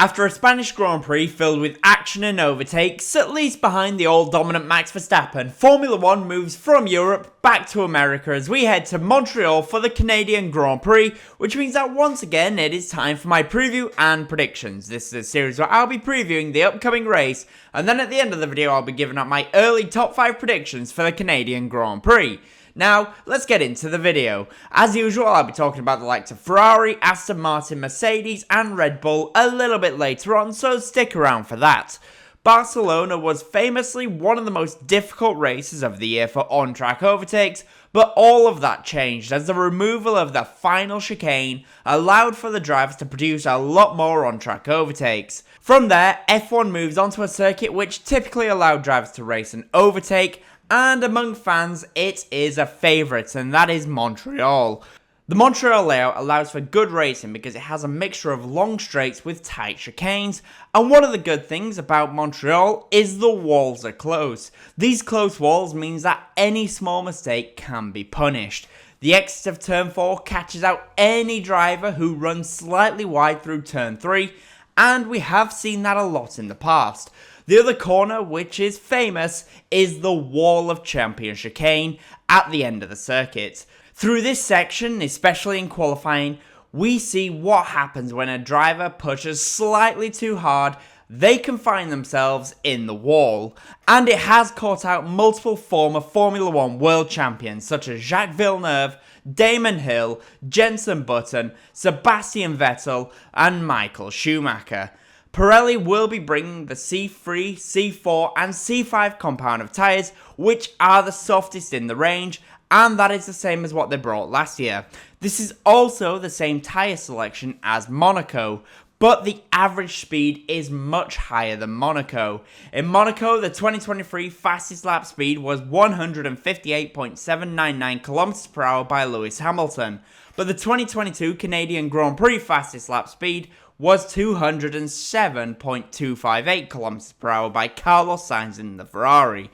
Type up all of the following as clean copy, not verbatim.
After a Spanish Grand Prix filled with action and overtakes, at least behind the all-dominant Max Verstappen, Formula 1 moves from Europe back to America as we head to Montreal for the Canadian Grand Prix, which means that once again it is time for my preview and predictions. This is a series where I'll be previewing the upcoming race, and then at the end of the video I'll be giving out my early top 5 predictions for the Canadian Grand Prix. Now, let's get into the video. As usual, I'll be talking about the likes of Ferrari, Aston Martin, Mercedes and Red Bull a little bit later on, so stick around for that. Barcelona was famously one of the most difficult races of the year for on-track overtakes, but all of that changed as the removal of the final chicane allowed for the drivers to produce a lot more on-track overtakes. From there, F1 moves onto a circuit which typically allowed drivers to race and overtake, and among fans, it is a favourite, and that is Montreal. The Montreal layout allows for good racing because it has a mixture of long straights with tight chicanes, and one of the good things about Montreal is the walls are close. These close walls means that any small mistake can be punished. The exit of turn 4 catches out any driver who runs slightly wide through turn 3, and we have seen that a lot in the past. The other corner, which is famous, is the Wall of Champion chicane at the end of the circuit. Through this section, especially in qualifying, we see what happens when a driver pushes slightly too hard. They can find themselves in the wall, and it has caught out multiple former Formula 1 world champions such as Jacques Villeneuve, Damon Hill, Jenson Button, Sebastian Vettel and Michael Schumacher. Pirelli will be bringing the C3, C4 and C5 compound of tyres, which are the softest in the range, and that is the same as what they brought last year. This is also the same tyre selection as Monaco, but the average speed is much higher than Monaco. In Monaco, the 2023 fastest lap speed was 158.799 km per hour by Lewis Hamilton, but the 2022 Canadian Grand Prix fastest lap speed was 207.258 km per hour by Carlos Sainz in the Ferrari.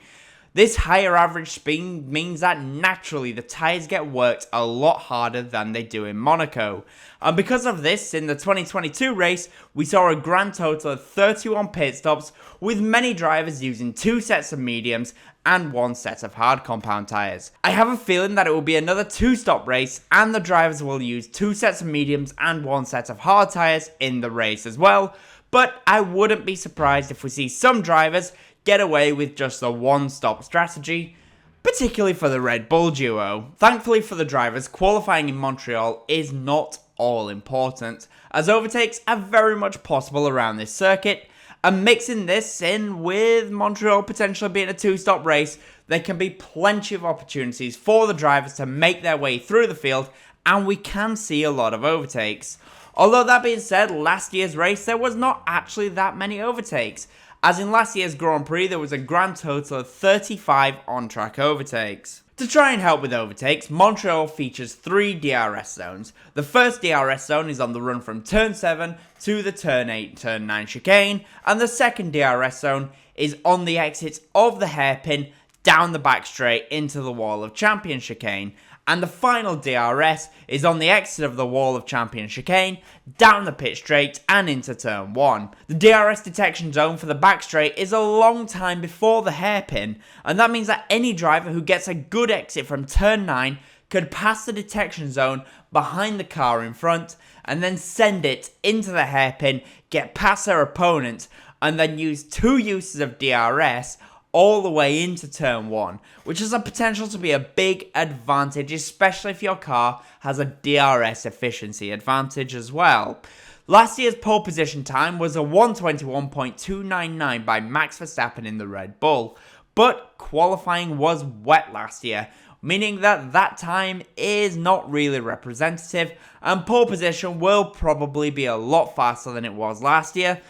This higher average speed means that naturally the tyres get worked a lot harder than they do in Monaco. And because of this, in the 2022 race, we saw a grand total of 31 pit stops, with many drivers using 2 sets of mediums and 1 set of hard compound tyres. I have a feeling that it will be another 2-stop race, and the drivers will use 2 sets of mediums and 1 set of hard tyres in the race as well, but I wouldn't be surprised if we see some drivers get away with just a 1-stop strategy, particularly for the Red Bull duo. Thankfully for the drivers, qualifying in Montreal is not all important, as overtakes are very much possible around this circuit, and mixing this in with Montreal potentially being a 2-stop race, there can be plenty of opportunities for the drivers to make their way through the field, and we can see a lot of overtakes. Although that being said, last year's race there was not actually that many overtakes, as in last year's Grand Prix there was a grand total of 35 on-track overtakes. To try and help with overtakes, Montreal features 3 DRS zones. The first DRS zone is on the run from turn 7 to the turn 8, turn 9 chicane, and the second DRS zone is on the exit of the hairpin down the back straight into the Wall of Champion chicane. And the final DRS is on the exit of the Wall of Champion chicane, down the pit straight and into turn 1. The DRS detection zone for the back straight is a long time before the hairpin, and that means that any driver who gets a good exit from turn 9 could pass the detection zone behind the car in front, and then send it into the hairpin, get past their opponent, and then use 2 uses of DRS all the way into turn 1, which has a potential to be a big advantage, especially if your car has a DRS efficiency advantage as well. Last year's pole position time was a 121.299 by Max Verstappen in the Red Bull, but qualifying was wet last year, meaning that time is not really representative, and pole position will probably be a lot faster than it was last year,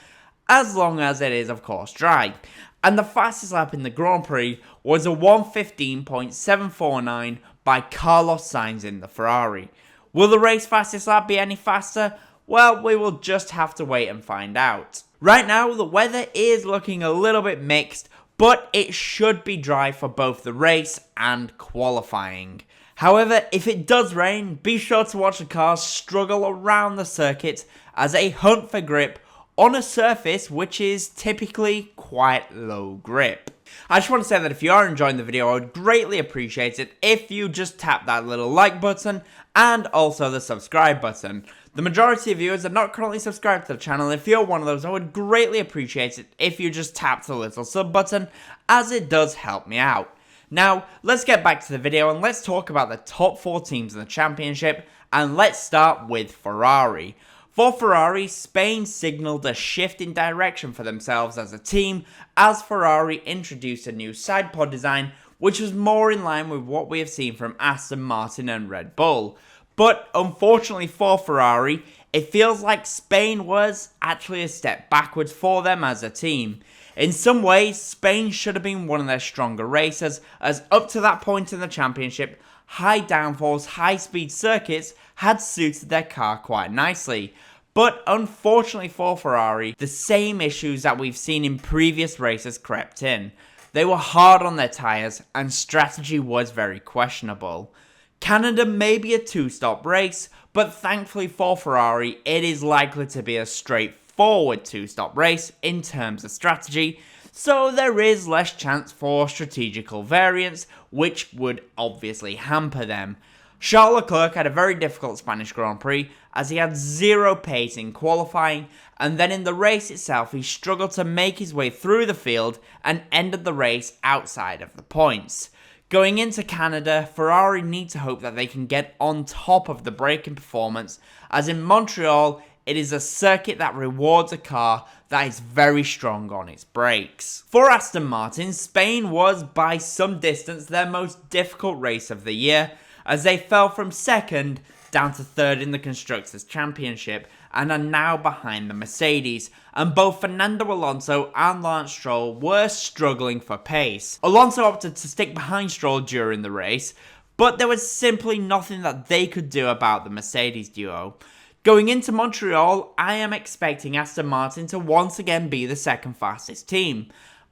as long as it is of course dry. And the fastest lap in the Grand Prix was a 1:15.749 by Carlos Sainz in the Ferrari. Will the race fastest lap be any faster? Well, we will just have to wait and find out. Right now, the weather is looking a little bit mixed, but it should be dry for both the race and qualifying. However, if it does rain, be sure to watch the cars struggle around the circuit as they hunt for grip on a surface which is typically quite low grip. I just want to say that if you are enjoying the video, I would greatly appreciate it if you just tap that little like button and also the subscribe button. The majority of viewers are not currently subscribed to the channel. If you're one of those, I would greatly appreciate it if you just tap the little sub button, as it does help me out. Now, let's get back to the video and let's talk about the top 4 teams in the championship, and let's start with Ferrari. For Ferrari, Spain signalled a shift in direction for themselves as a team, as Ferrari introduced a new side pod design which was more in line with what we have seen from Aston Martin and Red Bull. But unfortunately for Ferrari, it feels like Spain was actually a step backwards for them as a team. In some ways, Spain should have been one of their stronger racers, as up to that point in the championship, high downforce, high speed circuits had suited their car quite nicely. But unfortunately for Ferrari, the same issues that we've seen in previous races crept in. They were hard on their tyres and strategy was very questionable. Canada may be a 2-stop race, but thankfully for Ferrari, it is likely to be a straightforward 2-stop race in terms of strategy, so there is less chance for strategical variance, which would obviously hamper them. Charles Leclerc had a very difficult Spanish Grand Prix, as he had zero pace in qualifying, and then in the race itself he struggled to make his way through the field and ended the race outside of the points. Going into Canada, Ferrari need to hope that they can get on top of the braking performance, as in Montreal, it is a circuit that rewards a car that is very strong on its brakes. For Aston Martin, Spain was by some distance their most difficult race of the year, as they fell from 2nd down to 3rd in the Constructors' Championship and are now behind the Mercedes, and both Fernando Alonso and Lance Stroll were struggling for pace. Alonso opted to stick behind Stroll during the race, but there was simply nothing that they could do about the Mercedes duo. Going into Montreal, I am expecting Aston Martin to once again be the second fastest team.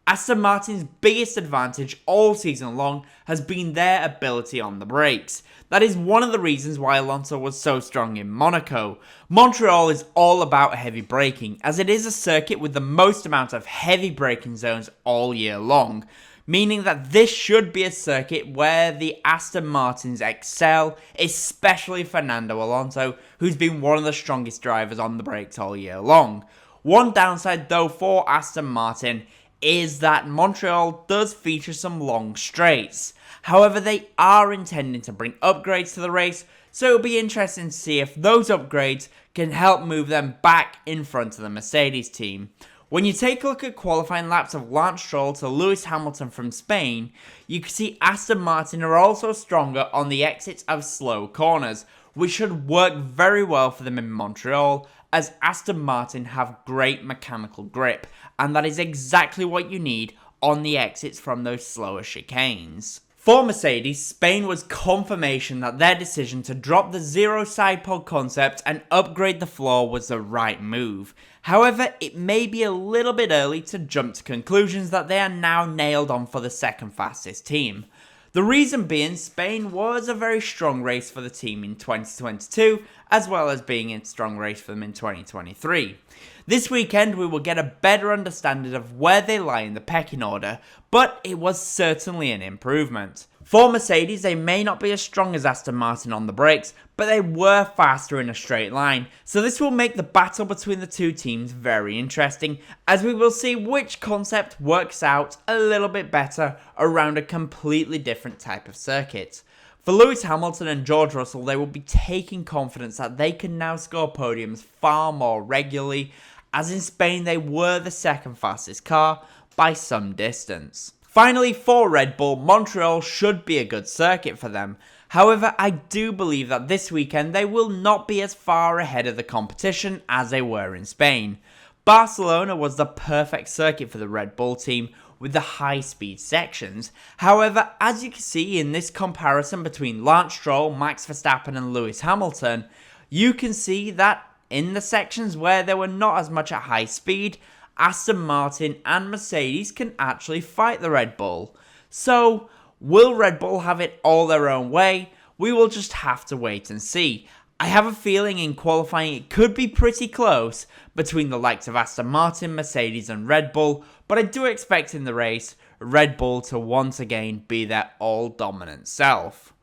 Aston Martin's biggest advantage all season long has been their ability on the brakes. That is one of the reasons why Alonso was so strong in Monaco. Montreal is all about heavy braking, as it is a circuit with the most amount of heavy braking zones all year long, meaning that this should be a circuit where the Aston Martins excel, especially Fernando Alonso, who's been one of the strongest drivers on the brakes all year long. One downside though for Aston Martin is that Montreal does feature some long straights. However, they are intending to bring upgrades to the race, so it'll be interesting to see if those upgrades can help move them back in front of the Mercedes team. When you take a look at qualifying laps of Lance Stroll to Lewis Hamilton from Spain, you can see Aston Martin are also stronger on the exits of slow corners, which should work very well for them in Montreal, as Aston Martin have great mechanical grip, and that is exactly what you need on the exits from those slower chicanes. For Mercedes, Spain was confirmation that their decision to drop the zero side pod concept and upgrade the floor was the right move. However, it may be a little bit early to jump to conclusions that they are now nailed on for the second fastest team. The reason being, Spain was a very strong race for the team in 2022, as well as being a strong race for them in 2023. This weekend we will get a better understanding of where they lie in the pecking order, but it was certainly an improvement. For Mercedes, they may not be as strong as Aston Martin on the brakes, but they were faster in a straight line, so this will make the battle between the two teams very interesting, as we will see which concept works out a little bit better around a completely different type of circuit. For Lewis Hamilton and George Russell, they will be taking confidence that they can now score podiums far more regularly, as in Spain they were the second fastest car by some distance. Finally, for Red Bull, Montreal should be a good circuit for them. However, I do believe that this weekend they will not be as far ahead of the competition as they were in Spain. Barcelona was the perfect circuit for the Red Bull team with the high-speed sections. However, as you can see in this comparison between Lance Stroll, Max Verstappen and Lewis Hamilton, you can see that in the sections where they were not as much at high speed, Aston Martin and Mercedes can actually fight the Red Bull. So, will Red Bull have it all their own way? We will just have to wait and see. I have a feeling in qualifying it could be pretty close between the likes of Aston Martin, Mercedes and Red Bull, but I do expect in the race Red Bull to once again be their all-dominant self.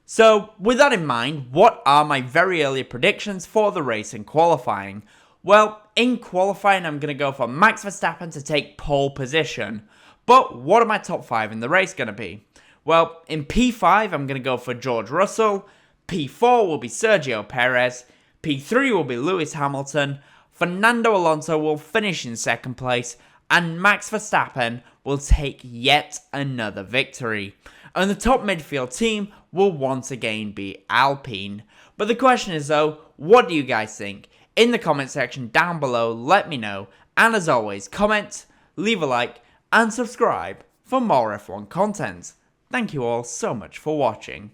So with that in mind, what are my very early predictions for the race in qualifying? Well, in qualifying I'm going to go for Max Verstappen to take pole position, but what are my top 5 in the race going to be? Well, in P5 I'm going to go for George Russell, P4 will be Sergio Perez, P3 will be Lewis Hamilton, Fernando Alonso will finish in second place, and Max Verstappen will take yet another victory. And the top midfield team will once again be Alpine. But the question is though, what do you guys think? In the comment section down below, let me know. And as always, comment, leave a like, and subscribe for more F1 content. Thank you all so much for watching.